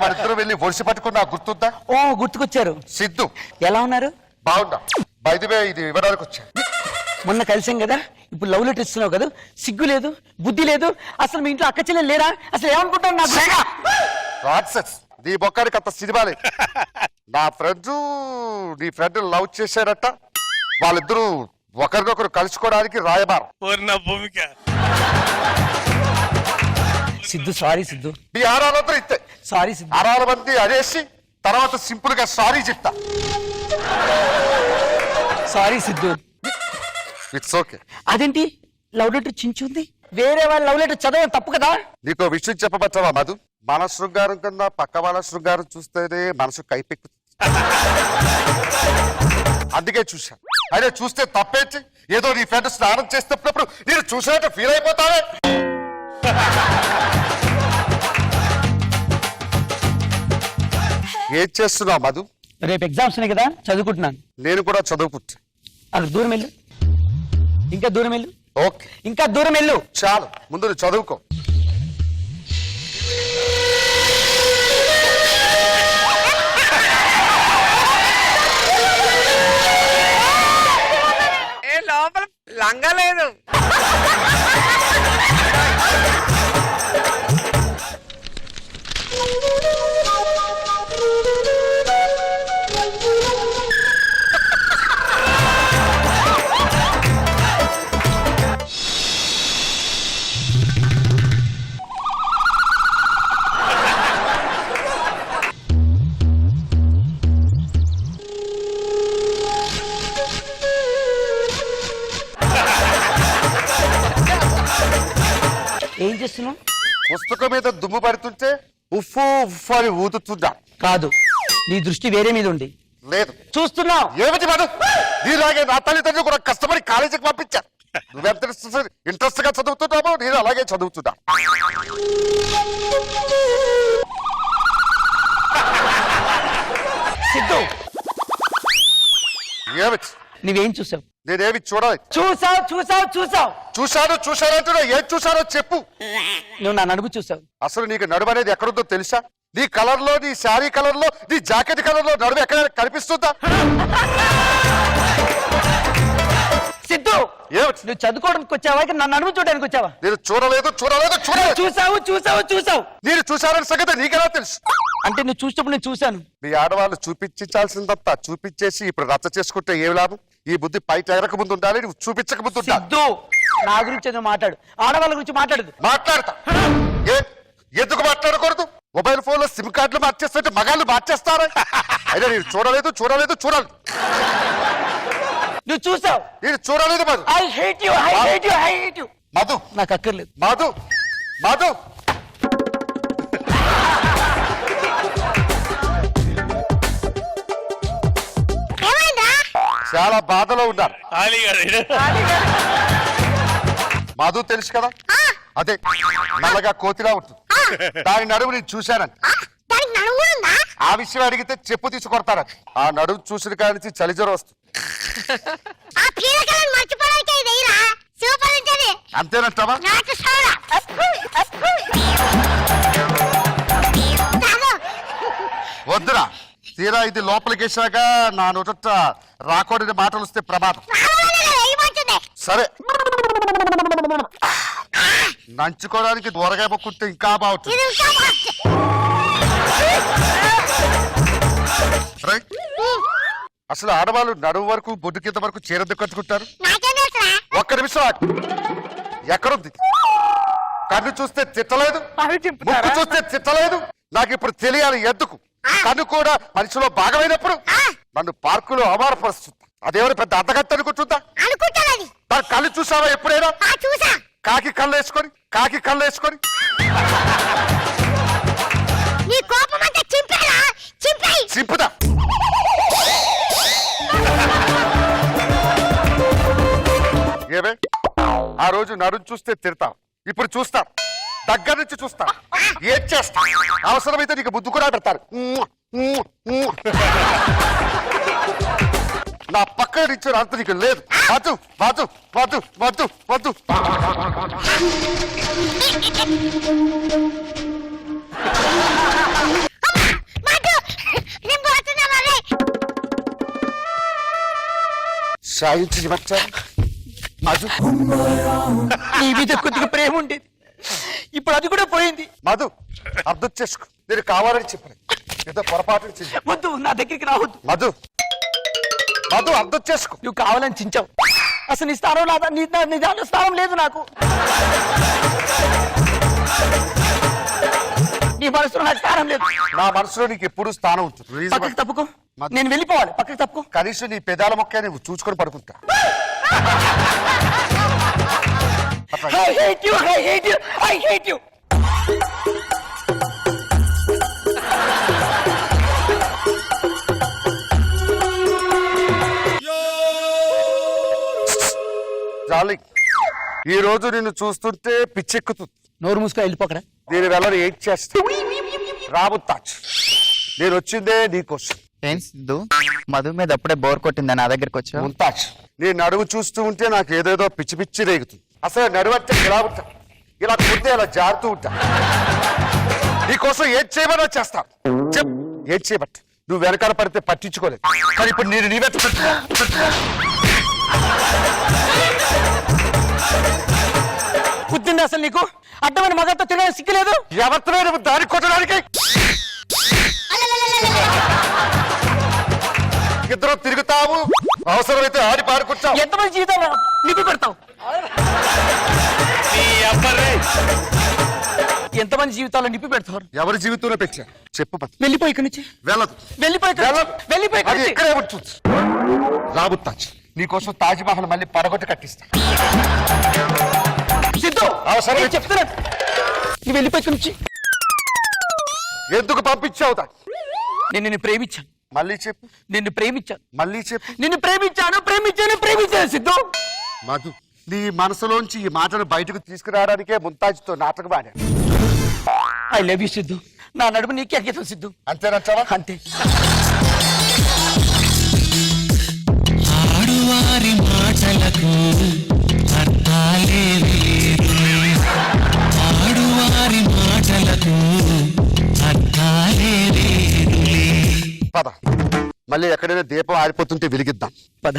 Speaker 4: మన ఇద్దరు వెళ్ళి ఒడిసి పట్టుకున్నా గుర్తుందా?
Speaker 9: ఓ, గుర్తుకొచ్చారు.
Speaker 4: సిద్ధు.
Speaker 9: ఎలా ఉన్నారు?
Speaker 4: బాగుందా? బైదివే ఇది ఇవ్వడానికి వచ్చా.
Speaker 9: మొన్న కలిసాం కదా, ఇప్పుడు లవ్ లెటర్ ఇస్తున్నావు కదా. సిగ్గు లేదు, బుద్ధి లేదు. అసలు మీ ఇంట్లో అక్క చెల్లెలు లేరా? అసలు ఏమనుకుంటాను నాకు?
Speaker 4: రాట్సెస్, నీ బొక్కానికి అంత సినిమా లేదు. నా ఫ్రెండ్ నీ ఫ్రెండ్ లవ్ చేశారట. వాళ్ళిద్దరూ ఒకరినొకరు కలుసుకోవడానికి రాయబారం.
Speaker 7: భూమిక
Speaker 9: సిద్ధు, సారీ సిద్ధు.
Speaker 4: మీ ఆరాలందరూ ఇస్తే
Speaker 9: సారీ సిద్ధు.
Speaker 4: 6 మంది అనేసి తర్వాత సింపుల్ గా సారీ చెప్తా.
Speaker 9: సారీ సిద్ధు.
Speaker 4: It's okay.
Speaker 9: అదేంటి లవ్ లెటర్ చించుంది? వేరే వాళ్ళ లవ్ లెటర్ చదవడం తప్పు కదా?
Speaker 4: నీకో విషయం చెప్పబట్టవా మధు? మన శృంగారం కన్నా పక్క వాళ్ళ శృంగారం చూస్తేనే మనసు కైపెక్కు. అందుకే చూసా. అదే చూస్తే తప్పేంటి? ఏదో నీ ఫ్రెండ్ స్నానం చేస్తున్నప్పుడు నేను చూసినట్టు ఫీల్ అయిపోతావే. ఏం చేస్తున్నావు మధు?
Speaker 9: రేపు ఎగ్జామ్స్ ఉన్నాయి కదా, చదువుకుంటున్నాను.
Speaker 4: నేను కూడా చదువుకుంటా.
Speaker 9: అక్కడ దూరం వెళ్ళు. ఇంకా దూరం వెళ్ళు.
Speaker 4: ఓకే,
Speaker 9: ఇంకా దూరం వెళ్ళు.
Speaker 4: చాలు, ముందు నువ్వు చదువుకో.
Speaker 8: లోపల లంగా లేదు.
Speaker 9: ఏం చేస్తున్నావు?
Speaker 4: పుస్తకం మీద దుమ్ము పడుతుంటే ఉఫ్ఫు ఉఫ్ఫు అని ఊదుతుందా?
Speaker 9: కాదు, నీ దృష్టి వేరే మీద ఉంది.
Speaker 4: లేదు.
Speaker 9: చూస్తున్నావు.
Speaker 4: ఏమిటి మధు? నీలాగే నా తల్లిదండ్రులు కూడా కష్టపడి కాలేజీకి పంపించారు. నువ్వెంత ఇంట్రెస్ట్ గా చదువుతున్నావో నేను అలాగే చదువుతున్నా.
Speaker 9: సిద్ధు,
Speaker 4: ఏమిటి?
Speaker 9: నువ్వేం చూసావు?
Speaker 4: నేనేమి చూడలేదు.
Speaker 9: చూసావు చూసావు చూసావు
Speaker 4: చూశానంటున్నా. ఏం చూశానో చెప్పు.
Speaker 9: నువ్వు నా నడుము చూసావు.
Speaker 4: అసలు నీకు నడుము అనేది ఎక్కడుందో తెలుసా? నీ కలర్ లో, నీ శారీ కలర్ లో, నీ జాకెట్ కలర్ లో నడుము ఎక్కడ కనిపిస్తుందా?
Speaker 9: సిద్ధు,
Speaker 4: ఏమిటి?
Speaker 9: నువ్వు చదువుకోవడానికి వచ్చావా నా నడుము చూడడానికి వచ్చావా?
Speaker 4: నేను చూడలేదు.
Speaker 9: చూసావు.
Speaker 4: నేను చూశానని సంగతి నీకెలా తెలుసు?
Speaker 9: అంటే నువ్వు చూసినప్పుడు నేను చూశాను.
Speaker 4: మీ ఆడవాళ్ళు చూపించాల్సిందంతా చూపించేసి ఇప్పుడు రచ్చ చేసుకుంటే ఏం లాభం? ఈ బుద్ధి పై ఎగరక ముందు ఉండాలి, నువ్వు చూపించక ముందు ఉండాలి.
Speaker 9: సిద్ధు, నా గురించి ఏదో మాట్లాడు, ఆడవాళ్ళ గురించి మాట్లాడదు.
Speaker 4: మాట్లాడతా. ఎందుకు మాట్లాడకూడదు? మొబైల్ ఫోన్ లో సిమ్ కార్డులు మార్చేస్తుంటే మగాళ్ళు మార్చేస్తారా? అయినా నేను చూడలేదు.
Speaker 9: నువ్వు చూసావు.
Speaker 4: నేను చూడలేదు. Madhu,
Speaker 9: I hate you.
Speaker 4: Madhu,
Speaker 9: నాకు అక్కర్లేదు.
Speaker 4: మధు.
Speaker 10: ఏమైందా?
Speaker 4: చాలా బాధలో ఉన్నారు. మధు తెలుసు కదా, అదే నల్లగా కోతిలా ఉంటుంది. దాని నడుము నేను చూశానంట.
Speaker 10: దానికి నడుము కూడా ఉందా?
Speaker 4: ఆ విషయం అడిగితే చెప్పు తీసుకొడతారట. ఆ నడుము చూసిన కాడి నుంచి చలి జ్వరం వస్తుంది.
Speaker 10: ఆ పీలకలను మర్చిపోవడానికి ఇది ఎయిరా. సూపర్ ఉంటది.
Speaker 4: అంతేనంటావా?
Speaker 10: నాకు సోడా. తాగు.
Speaker 4: వద్దురా. తీరా ఇది లోపలికి వేసాక నా నోట రాకూడని మాటలు వస్తే ప్రమాదం.
Speaker 10: ఏమంటుంది?
Speaker 4: సరే, నంచుకోవడానికి దూరగా మొక్కుంటే ఇంకా బాగుంటుంది.
Speaker 10: ఇది ఇంకా బాగుంది.
Speaker 4: రైట్. అసలు ఆడవాళ్ళు నడుము వరకు బొడ్డు కింద వరకు చీరద్దు కట్టుకుంటారు.
Speaker 10: నాకేం తెలుసురా?
Speaker 4: ఒక్క నిమిషం ఆగు. ఎక్కడుంది? కన్ను చూస్తే తిట్టలేదు, ముక్కు చూస్తే తిట్టలేదు. నాకు ఇప్పుడు తెలియాలి ఎందుకు. కన్ను కూడా మనిషిలో భాగమైనప్పుడు నన్ను పార్కులో అవమానపరుస్తుంది. అదేమైనా పెద్ద అర్థగత్త అనుకుంటుందా?
Speaker 10: అనుకుంటానది.
Speaker 4: దాని కళ్ళు చూసావా ఎప్పుడైనా?
Speaker 10: చూసా.
Speaker 4: కాకి కళ్ళు వేసుకొని
Speaker 10: నీ కోపం అంతా చింపేరా. చింపేయి.
Speaker 4: సింపుదా. ఏమే, ఆ రోజు నడుము చూస్తే తిడతాం, ఇప్పుడు చూస్తాం, దగ్గర నుంచి చూస్తా. ఏం చేస్తా? అవసరమైతే నీకు ముద్దు కూడా పెడతారు. నా పక్కన నుంచి అంత నీకు లేదు. వద్దు. సాయించి మధు,
Speaker 9: నీ మీద కొద్దిగా ప్రేమ ఉండేది, ఇప్పుడు అది కూడా పోయింది.
Speaker 4: మధు, అర్థం చేసుకో. నేను కావాలని చెప్పలేదు, ఏదో పొరపాటు చేసి.
Speaker 9: వద్దు, నా దగ్గరికి రావద్దు.
Speaker 4: మధు, అర్థం చేసుకో.
Speaker 9: నువ్వు కావాలని చించావు. అసలు నీ స్థానం నీ దాంట్లో స్థానం లేదు నాకు. నీ మనసులో నాకు స్థానం లేదు.
Speaker 4: నా మనసులో నీకు ఎప్పుడు స్థానం ఉంటుంది.
Speaker 9: పక్కకి తప్పుకో. నేను వెళ్ళిపోవాలి. పక్కకి తప్పుకో.
Speaker 4: కనీసం నీ పెదాల మొక్క నువ్వు చూసుకొని పడుకుంటా.
Speaker 9: I hate you.
Speaker 4: డార్లింగ్, ఈ రోజు నిన్ను చూస్తుంటే పిచ్చెక్కుతుంది.
Speaker 9: నోరు మూసుకొని వెళ్ళిపోకరా.
Speaker 4: నేను వెళ్ళని ఏం చేస్తా? రాబుతాచ్, నేను వచ్చిందే నీకోసం.
Speaker 11: ఏం సిద్ధు, మధు మీద అప్పుడే బోర్ కొట్టిందా నా దగ్గరికి వచ్చా?
Speaker 4: ముంతాజ్, నేను నడుము చూస్తూ ఉంటే నాకు ఏదేదో పిచ్చి రేగుతుంది. అసలు నడువు అంటే ఇలా ఉంటా, ఇలా కొడితే అలా జారుతూ ఉంటా. నీకోసం ఏం చేయమన్నా చేస్తా. చెప్, ఏం చేయబట్ట? నువ్వు వెనకాల పడితే పట్టించుకోలేదు, కానీ ఇప్పుడు నేను నీ వెంట
Speaker 9: బుద్ధింది అసలు నీకు? అడ్డమైన మగతో తినడానికి సిగ్గులేదు?
Speaker 4: ఎవరితో నువ్వు దారి కొట్టడానికి? ఇద్దరు తిరుగుతావు, అవసరమైతే ఆడి పాడుకుంటావు.
Speaker 9: ఎంతమంది జీవితం నిప్పి పెడతావు? ఎంతమంది జీవితాల్లో నిప్పి పెడతారు?
Speaker 4: ఎవరి జీవితంలో పెట్టా చెప్పు.
Speaker 9: వెళ్ళిపోయి ఇక్కడి నుంచి.
Speaker 4: వెళ్ళదు.
Speaker 9: వెళ్ళిపోయి
Speaker 4: అది ఎక్కడే ఉంటుంది. రాబుతాజ్, నీకోసం తాజ్ మహల్ మళ్ళీ పడగొట్టి కట్టిస్తా.
Speaker 9: సిద్ధు,
Speaker 4: అవసరం
Speaker 9: చెప్తున్నా, నువ్వు వెళ్ళిపోయి ఇక్కడి నుంచి.
Speaker 4: ఎందుకు పంపించావు?
Speaker 9: నేను నిన్ను ప్రేమించాను.
Speaker 4: మళ్ళీ చెప్పు.
Speaker 9: నిన్ను ప్రేమించాను.
Speaker 4: మళ్ళీ చెప్పు.
Speaker 9: నిన్ను ప్రేమించాను సిద్ధు.
Speaker 4: మధు, నీ మనసులోంచి ఈ మాటను బయటకు తీసుకురావడానికే ముంతాజ్తో నాటకం ఆడా.
Speaker 9: I love you Siddhu. నా నడుము నీకే అంకితం సిద్ధు.
Speaker 4: అంతేనంటావా?
Speaker 9: అంతే.
Speaker 3: ఆడువా మాటలకు అర్థాలే వేరులే ఆడువారి మాటలకు అర్థాలే వేరులే.
Speaker 4: పద మళ్ళీ ఎక్కడైనా దీపం ఆరిపోతుంటే వెలిగిద్దాం.
Speaker 11: పద.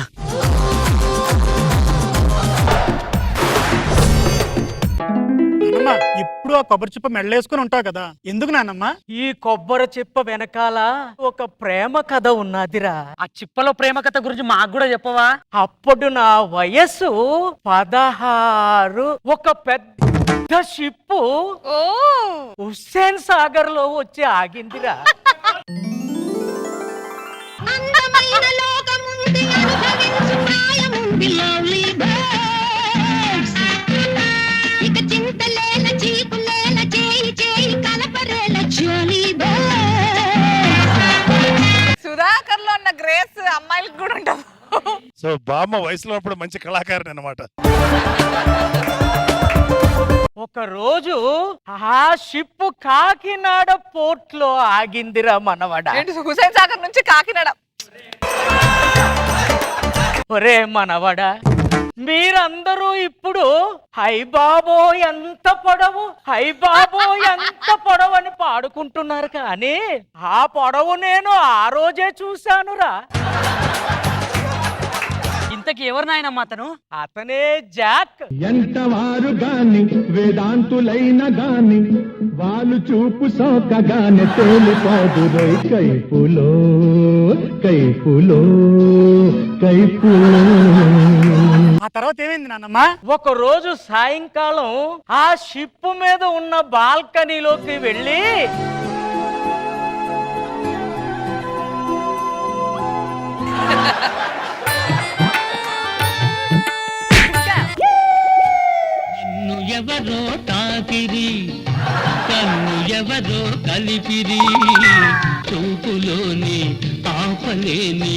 Speaker 5: నానమ్మ ఇప్పుడు ఆ కొబ్బరి చిప్ప మెళ్ళేసుకుని ఉంటావు కదా, ఎందుకు నానమ్మ?
Speaker 2: ఈ కొబ్బరి చిప్ప వెనకాల ఒక ప్రేమ కథ ఉన్నదిరా.
Speaker 9: ఆ చిప్పలో ప్రేమ కథ గురించి మాకు కూడా చెప్పవా?
Speaker 2: అప్పుడు నా వయస్సు 16. ఒక పెద్ద షిప్పు హుస్సేన్ సాగర్ లో వచ్చి ఆగిందిరా.
Speaker 10: అందమైన లోకముంది అనుభవించు ప్రాయముంది lovely birds. ఇక చింతలేల చీకులేల చేయి చేయి కలపరేల jolly birds.
Speaker 8: సుధాకర్ లో ఉన్న గ్రేస్ అమ్మాయిలకు కూడా ఉండదు.
Speaker 7: సో బామ్మ వయసులో అప్పుడు మంచి కళాకారుని అన్నమాట.
Speaker 2: ఒక రోజు ఆ షిప్ కాకినాడ పోర్ట్ లో ఆగిందిరా మనవడ.
Speaker 8: ఏంటి హుసేన్ సాగర్ నుంచి కాకినాడ?
Speaker 2: ఒరే మనవడ, మీరందరూ ఇప్పుడు హై బాబో ఎంత పొడవు, హై బాబో ఎంత పొడవు అని పాడుకుంటున్నారు, కానీ ఆ పొడవు నేను ఆ రోజే చూశానురా.
Speaker 9: ఇంతకి ఎవరు నాయనమ్మా అతను?
Speaker 2: అతనే జాక్.
Speaker 12: ఎంతవారు గాని వేదాంతులైన గాని వాళ్ళు చూపు సోకగానే తేలిపోదు రోయ్ కైపులో కైపులో కైపులో.
Speaker 5: ఆ తర్వాత ఏమైంది నానమ్మ?
Speaker 2: ఒక రోజు సాయంకాలం ఆ షిప్ మీద ఉన్న బాల్కనీలోకి వెళ్ళి
Speaker 3: కన్ను ఎవరో తాకిరి కన్ను ఎవరో కలిపిరి చూపులోని ఆపలేని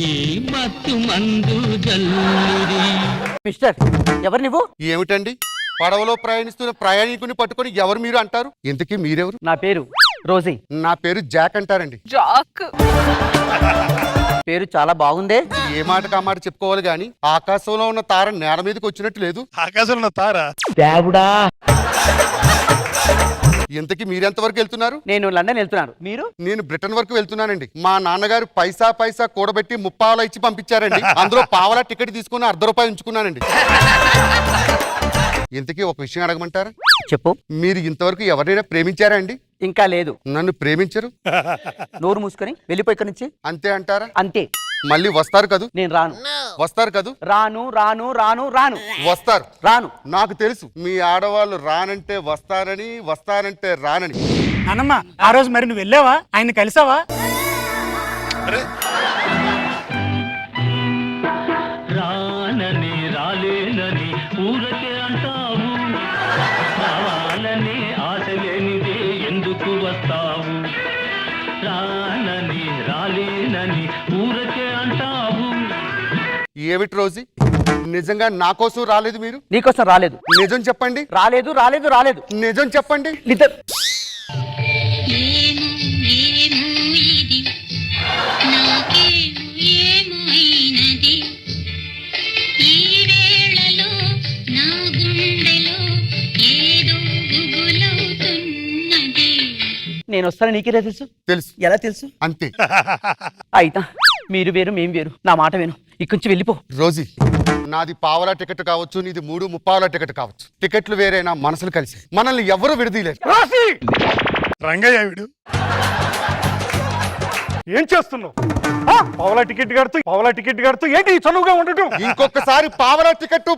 Speaker 3: మత్తు మందు జల్లిరి.
Speaker 9: మిస్టర్, ఎవరు నువ్వు?
Speaker 4: ఏమిటండి పడవలో ప్రయాణిస్తున్న ప్రయాణికుని పట్టుకొని ఎవరు మీరు అంటారు? ఇంతకీ మీరెవరు?
Speaker 9: నా పేరు రోజీ.
Speaker 4: నా పేరు జాక్ అంటారండి.
Speaker 8: జాక్
Speaker 9: పేరు చాలా బాగుందే.
Speaker 4: ఏ మాటకు ఆ మాట చెప్పుకోవాలి గాని ఆకాశంలో ఉన్న తార నేల మీదకి వచ్చినట్టు లేదు.
Speaker 7: ఆకాశంలో ఉన్న తార
Speaker 9: దేవుడా.
Speaker 4: ఇంతకీ మీరెంత వరకు వెళ్తున్నారు?
Speaker 9: నేను లండన్ వెళ్తున్నాను. మీరు?
Speaker 4: నేను బ్రిటన్ వరకు వెళ్తున్నానండి. మా నాన్నగారు పైసా పైసా కూడబెట్టి 30 ఇచ్చి పంపించారండి. అందులో పావలా టికెట్ తీసుకుని ₹1/2 ఉంచుకున్నానండి. ఇంతకీ ఒక విషయం అడగమంటారా?
Speaker 9: చెప్పు.
Speaker 4: మీరు ఇంతవరకు ఎవరైనా ప్రేమించారా అండి?
Speaker 9: ఇంకా లేదు.
Speaker 4: నన్ను ప్రేమించరు?
Speaker 9: నోరు మూసుకొని వెళ్ళిపోయి ఇక్కడి నుంచి.
Speaker 4: అంతే అంటారా?
Speaker 9: అంతే.
Speaker 4: మళ్ళీ వస్తారు కదూ?
Speaker 9: నేను రాను.
Speaker 4: వస్తారు కదూ?
Speaker 9: రాను రాను రాను రాను.
Speaker 4: వస్తారు.
Speaker 9: రాను.
Speaker 4: నాకు తెలుసు మీ ఆడవాళ్ళు రానంటే వస్తారని, వస్తానంటే రానని.
Speaker 5: నానమ్మ ఆ రోజు మరి నువ్వు వెళ్ళావా? ఆయన కలిసావా?
Speaker 3: రానని రాలేనని ఊరకే అంటావు రావాలని ఆశ లేనిదే ఎందుకు వస్తావు రానని రాలేనని ఊరకే అంటావు.
Speaker 4: ఏమిటి రోజీ, నిజంగా నా కోసం రాలేదు మీరు?
Speaker 9: నీకోసం రాలేదు.
Speaker 4: నిజం చెప్పండి.
Speaker 9: రాలేదు రాలేదు రాలేదు.
Speaker 4: నిజం చెప్పండి.
Speaker 10: ఏమో ఏమో ఇది నాకేమో ఏమైనది ఈ వేళలో నా గుండెలో ఏదో గుబులవుతున్నది.
Speaker 9: నేను వస్తాను నీకే తెలుసు.
Speaker 4: తెలుసు.
Speaker 9: ఎలా తెలుసు?
Speaker 4: అంతే.
Speaker 9: అయితా మీరు వేరు మేం వేరు. నా మాట విను, ఇక్కడి నుంచి వెళ్ళిపో.
Speaker 4: రోజీ, నాది పావలా టికెట్ కావచ్చు, నీది 3 ముప్పావలా టికెట్ కావచ్చు. టికెట్లు వేరైనా మనసులు కలిసి మనల్ని ఎవరు విడదీయలేరు.
Speaker 7: రంగయ్య వీడు.
Speaker 5: ఏం చేస్తున్నావు? పావలా టికెట్ కడుతూ ఏంటి ఈ చనువుగా ఉండటం?
Speaker 4: ఇంకొకసారి పావలా టికెట్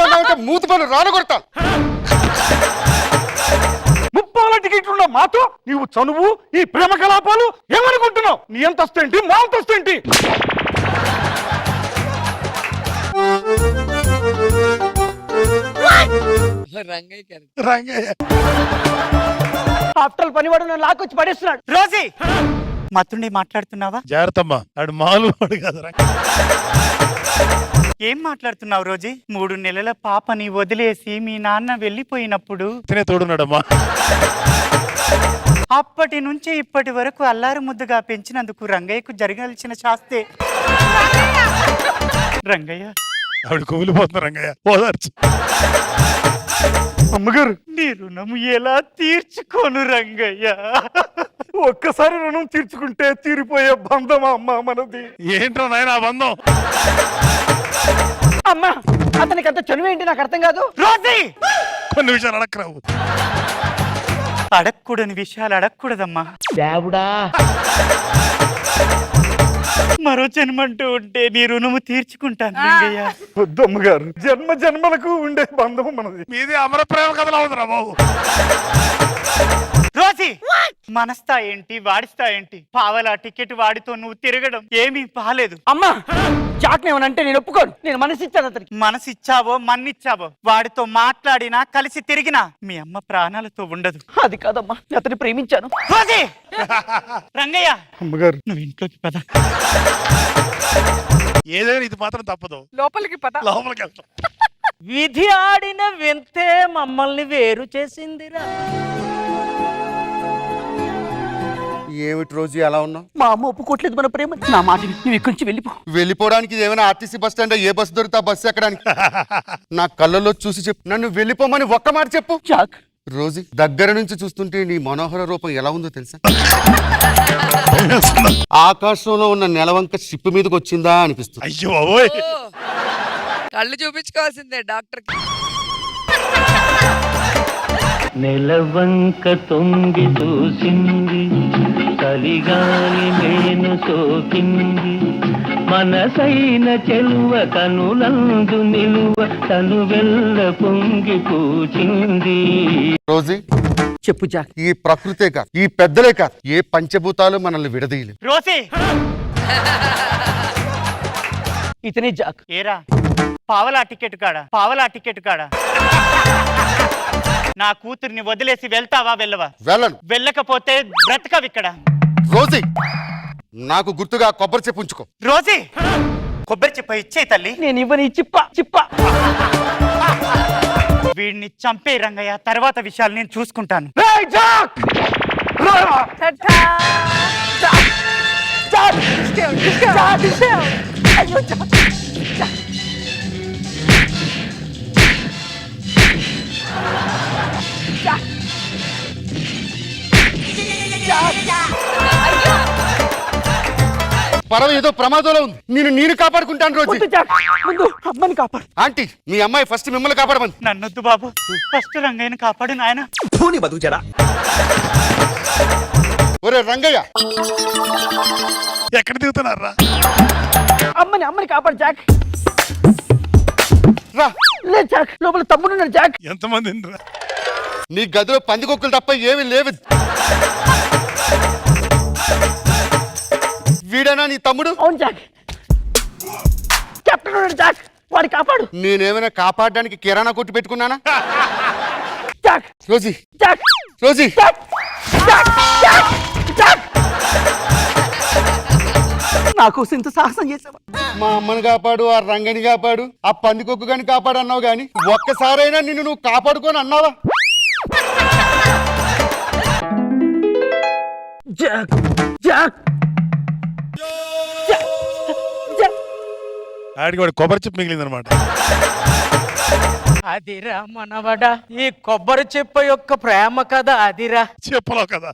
Speaker 4: అన్నావంటే మూతి పనులు రాలగొడతా.
Speaker 5: 30 టికెట్లు ఉన్న మాతో నీవు చనువు, ఈ ప్రేమ కలాపాలు ఏమనుకుంటున్నావు? నీ అంతస్తు ఏంటి, మా అంతస్తు ఏంటి?
Speaker 7: రంగయ్య
Speaker 9: ఆఫ్టర్ పనివాడు నన్ను లాక్కొచ్చి పడేస్తున్నాడు.
Speaker 1: రోజీ, మతుండి మాట్లాడుతున్నావా?
Speaker 7: జాగ్రత్తమ్మా, ఆడు మామూలు వాడు కాదు.
Speaker 1: ఏం మాట్లాడుతున్నావు రోజీ? 3 నెలల పాపని వదిలేసి మీ నాన్న వెళ్ళిపోయినప్పుడు
Speaker 7: తినే తోడున్నాడమ్మా.
Speaker 1: అప్పటి నుంచి ఇప్పటి వరకు అల్లారు ముద్దుగా పెంచినందుకు రంగయ్యకు జరగాల్సిన శాస్తే. రంగయ్య,
Speaker 7: ఆవిడ కుమిలిపోతున్నారు రంగయ్య ఓదార్చు.
Speaker 5: అమ్మగారు
Speaker 1: నీ రుణం ఎలా తీర్చుకోను రంగయ్య.
Speaker 5: ఒక్కసారి రుణం తీర్చుకుంటే తీరిపోయే బంధమా అమ్మా మనది?
Speaker 7: ఏంట్రా నాయన ఆ బంధం?
Speaker 9: అమ్మా అతనికి అంత చనువు ఏంటి నాకు అర్థం కాదు.
Speaker 1: రోజీ,
Speaker 7: కొన్ని విషయాలు అడక్కరావు.
Speaker 1: అడక్కూడని విషయాలు అడగకూడదమ్మా.
Speaker 9: దేవుడా
Speaker 1: మరో జన్మంటూ ఉంటే నీ రుణము తీర్చుకుంటాను రంగయ్య.
Speaker 5: వద్దమ్మగారు, జన్మ జన్మలకు ఉండే బంధం మనది.
Speaker 7: మీది అమర ప్రేమ కథలు అవుతురా బాబు.
Speaker 1: రోజీ, మనస్తా ఏంటి వాడిస్తా ఏంటి? పావలా టికెట్ వాడితో నువ్వు తిరగడం ఏమీ బాలేదు.
Speaker 9: అమ్మా జాక్ ఏమనంటే నేను ఒప్పుకోను. నేను మనసు ఇచ్చాను అతనికి.
Speaker 1: మనసిచ్చావో మన్నిచ్చావో వాడితో మాట్లాడినా కలిసి తిరిగినా మీ అమ్మ ప్రాణాలతో ఉండదు.
Speaker 9: అది కాదమ్మా, నేను అతన్ని ప్రేమించాను.
Speaker 1: రోజీ, రంగయ్య
Speaker 5: అమ్మగారు
Speaker 1: నువ్వు ఇంట్లోకి పద.
Speaker 7: ఏదైనా ఇది మాత్రం తప్పదు.
Speaker 8: లోపలికి పద.
Speaker 7: లోపలికి వెళ్తాం.
Speaker 2: విధి ఆడిన వింతే మమ్మల్ని వేరు చేసిందిరా.
Speaker 4: ఏమిటి రోజు ఎలా ఉన్నావు?
Speaker 9: మా అమ్మ ఒప్పుకోవట్లేదు మన ప్రేమ. నా మాట విని నువ్వు ఇక్కడి నుంచి వెళ్ళిపో.
Speaker 4: వెళ్ళిపోవడానికి ఇది ఏమైనా ఆర్టీసీ బస్ స్టాండ్? ఏ బస్సు దొరికితే ఆ బస్సు ఎక్కడానికి? నా కళ్ళల్లో చూసి చెప్పు, నన్ను వెళ్ళిపోమని ఒక్క మాట చెప్పు.
Speaker 9: జాక్
Speaker 4: రోజు దగ్గర నుంచి చూస్తుంటే నీ మనోహర రూపం ఎలా ఉందో తెలుసా? ఆకాశంలో ఉన్న నెలవంక షిప్ మీదకి వచ్చిందా అనిపిస్తుంది.
Speaker 7: అయ్యో బాబోయ్.
Speaker 8: కళ్ళు చూపించుకోవాల్సిందే డాక్టర్.
Speaker 3: నెలవంక తొంగి చూసింది, కలిగాలి మేను సోకింది, మనసైన చెలువ కనులందు నిలువ తను వెళ్ళ పొంగి పూచింది.
Speaker 4: రోజీ,
Speaker 9: చెప్పు జాక్.
Speaker 4: ఈ ప్రకృతే కాదు, ఈ పెద్దలే కాదు, ఏ పంచభూతాలు మనల్ని విడదీయలేవు.
Speaker 1: రోజీ,
Speaker 9: ఇతనే జాక్.
Speaker 1: ఏరా పావలా టికెట్ కాడా నా కూతుర్ని వదిలేసి వెళ్తావా వెళ్ళవా?
Speaker 4: వెళ్ళను.
Speaker 1: వెళ్ళకపోతే బ్రతకవిక్కడ.
Speaker 4: రోజీ, నాకు గుర్తుగా కొబ్బరి చెప్పు ఉంచుకో.
Speaker 1: రోజీ, కొబ్బరి చెప్ప ఇచ్చే తల్లి.
Speaker 9: నేను ఇవ్వని చిప్ప.
Speaker 1: వీడిని చంపే రంగయ్య, తర్వాత విషయాలు నేను చూసుకుంటాను.
Speaker 9: జాక్
Speaker 8: టటా.
Speaker 9: అయ్యో జాక్.
Speaker 4: పర్వ ఏదో ప్రమాదంలో ఉంది. నేను కాపాడుకుంటాను రోజీ.
Speaker 9: వద్దు జాక్, ముందు అమ్మని కాపాడు.
Speaker 4: ఆంటీ, మీ అమ్మాయి ఫస్ట్ మిమ్మల్ని కాపాడమంది.
Speaker 1: నన్నొద్దు బాబు, ఫస్ట్ రంగయ్యను కాపాడు నాయన.
Speaker 4: ఒరే రంగయ్య,
Speaker 7: ఎక్కడ దిగుతున్నారా?
Speaker 9: అమ్మని కాపాడు జాక్.
Speaker 4: రా.
Speaker 9: లే జాక్, లోపల తమ్ముడున్నాడు జాక్.
Speaker 7: ఎంతమంది?
Speaker 4: నీ గదిలో పందికొక్కులు తప్ప ఏమీ లేవు. వీడేనా నీ తమ్ముడు?
Speaker 9: అవును జాక్. కెప్టెన్ ఉన్నాడు జాక్, వాడి కాపాడు.
Speaker 4: నేనేమైనా కాపాడడానికి కిరాణా కొట్టు పెట్టుకున్నానా?
Speaker 9: Jack
Speaker 4: Rosie,
Speaker 9: Jack
Speaker 4: Rosie,
Speaker 9: Jack Jack Jack Jack. నా కోసం ఇంత సాహసం చేసావా?
Speaker 4: మా అమ్మని కాపాడు, ఆ రంగని కాపాడు, ఆ పందికొక్కు గాని కాపాడు అన్నావు గాని ఒక్కసారైనా నిన్ను నువ్వు కాపాడుకొని అన్నావా?
Speaker 9: జాక్ జాక్
Speaker 7: ఆడికి వాడు కొబ్బరి చెప్పు మిగిలింది అనమాట.
Speaker 2: అదిరా మనవడా, ఈ కొబ్బరి చెప్ప యొక్క ప్రేమ కథ అదిరా.
Speaker 7: చెప్పలో కదా.